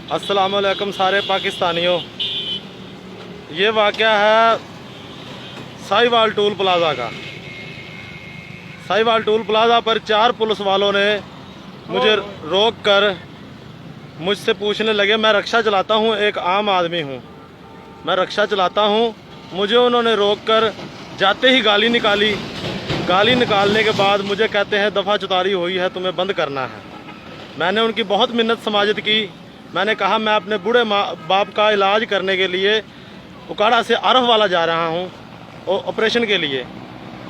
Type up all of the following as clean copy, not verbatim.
अस्सलाम वालेकुम सारे पाकिस्तानियों। ये वाक़या है साहिवाल टोल प्लाज़ा का। साहिवाल टोल प्लाज़ा पर 4 पुलिस वालों ने मुझे रोक कर मुझसे पूछने लगे। मैं रिक्शा चलाता हूँ, एक आम आदमी हूँ, मैं रिक्शा चलाता हूँ। मुझे उन्होंने रोक कर जाते ही गाली निकाली। गाली निकालने के बाद मुझे कहते हैं दफ़ा चुतारी हुई है, तुम्हें बंद करना है। मैंने उनकी बहुत मिन्नत समाजत की। मैंने कहा मैं अपने बूढ़े माँ बाप का इलाज करने के लिए उकाड़ा से आरफ वाला जा रहा हूँ ऑपरेशन के लिए।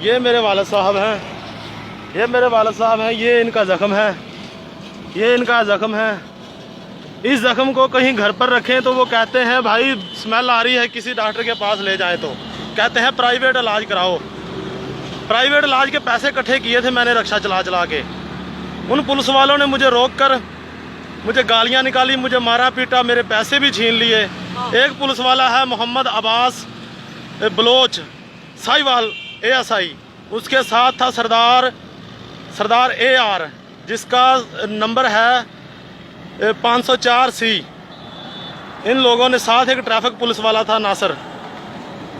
ये मेरे वालिद साहब हैं, ये मेरे वालिद साहब हैं, ये इनका ज़ख्म है, ये इनका ज़ख्म है। इस ज़ख्म को कहीं घर पर रखें तो वो कहते हैं भाई स्मेल आ रही है, किसी डॉक्टर के पास ले जाएं तो कहते हैं प्राइवेट इलाज कराओ। प्राइवेट इलाज के पैसे इकट्ठे किए थे मैंने रिक्शा चला चला के। उन पुलिस वालों ने मुझे रोक कर मुझे गालियां निकाली, मुझे मारा पीटा, मेरे पैसे भी छीन लिए। एक पुलिस वाला है मोहम्मद अब्बास बलोच, साहिवाल ASI, उसके साथ था सरदार AR, जिसका नंबर है 504C। इन लोगों ने साथ एक ट्रैफिक पुलिस वाला था नासिर।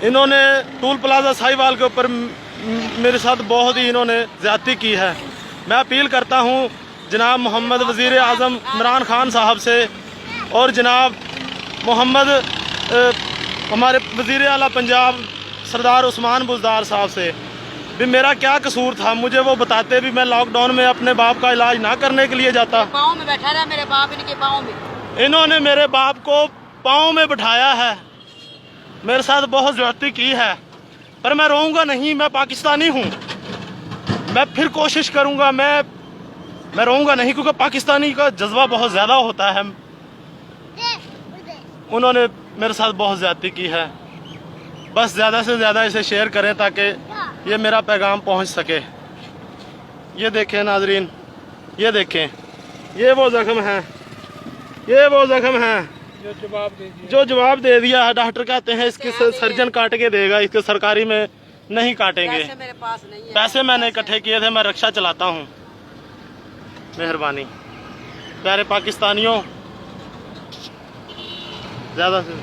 इन्होंने टोल प्लाज़ा साहिवाल के ऊपर मेरे साथ बहुत ही इन्होंने ज़्यादती की है। मैं अपील करता हूँ जनाब मोहम्मद वज़ीर आज़म इमरान खान साहब से और जनाब मोहम्मद हमारे वज़ीर आला पंजाब सरदार उस्मान बुज़दार साहब से भी मेरा क्या कसूर था, मुझे वो बताते भी मैं लॉकडाउन में अपने बाप का इलाज ना करने के लिए जाता। पाँव में बैठा रहा मेरे बाप, इनके पाँव में। इन्होंने मेरे बाप को पाँव में बिठाया है, मेरे साथ बहुत ज़्यादती की है, पर मैं रोऊंगा नहीं। मैं पाकिस्तानी हूँ, मैं फिर कोशिश करूँगा, मैं रोऊंगा नहीं, क्योंकि पाकिस्तानी का जज्बा बहुत ज़्यादा होता है। उन्होंने मेरे साथ बहुत ज़्यादती की है। बस ज़्यादा से ज़्यादा इसे शेयर करें ताकि ये मेरा पैगाम पहुंच सके। ये देखें नाजरीन, ये देखें, ये वो ज़ख्म है, ये वो ज़ख्म है जो जवाब दे दिया है। डॉक्टर कहते हैं इसके सर्जन काट के देगा, इसके सरकारी में नहीं काटेंगे। पैसे मेरे पास नहीं है, पैसे मैंने इकट्ठे किए थे, मैं रिक्शा चलाता हूँ। मेहरबानी प्यारे पाकिस्तानियों, ज़्यादा से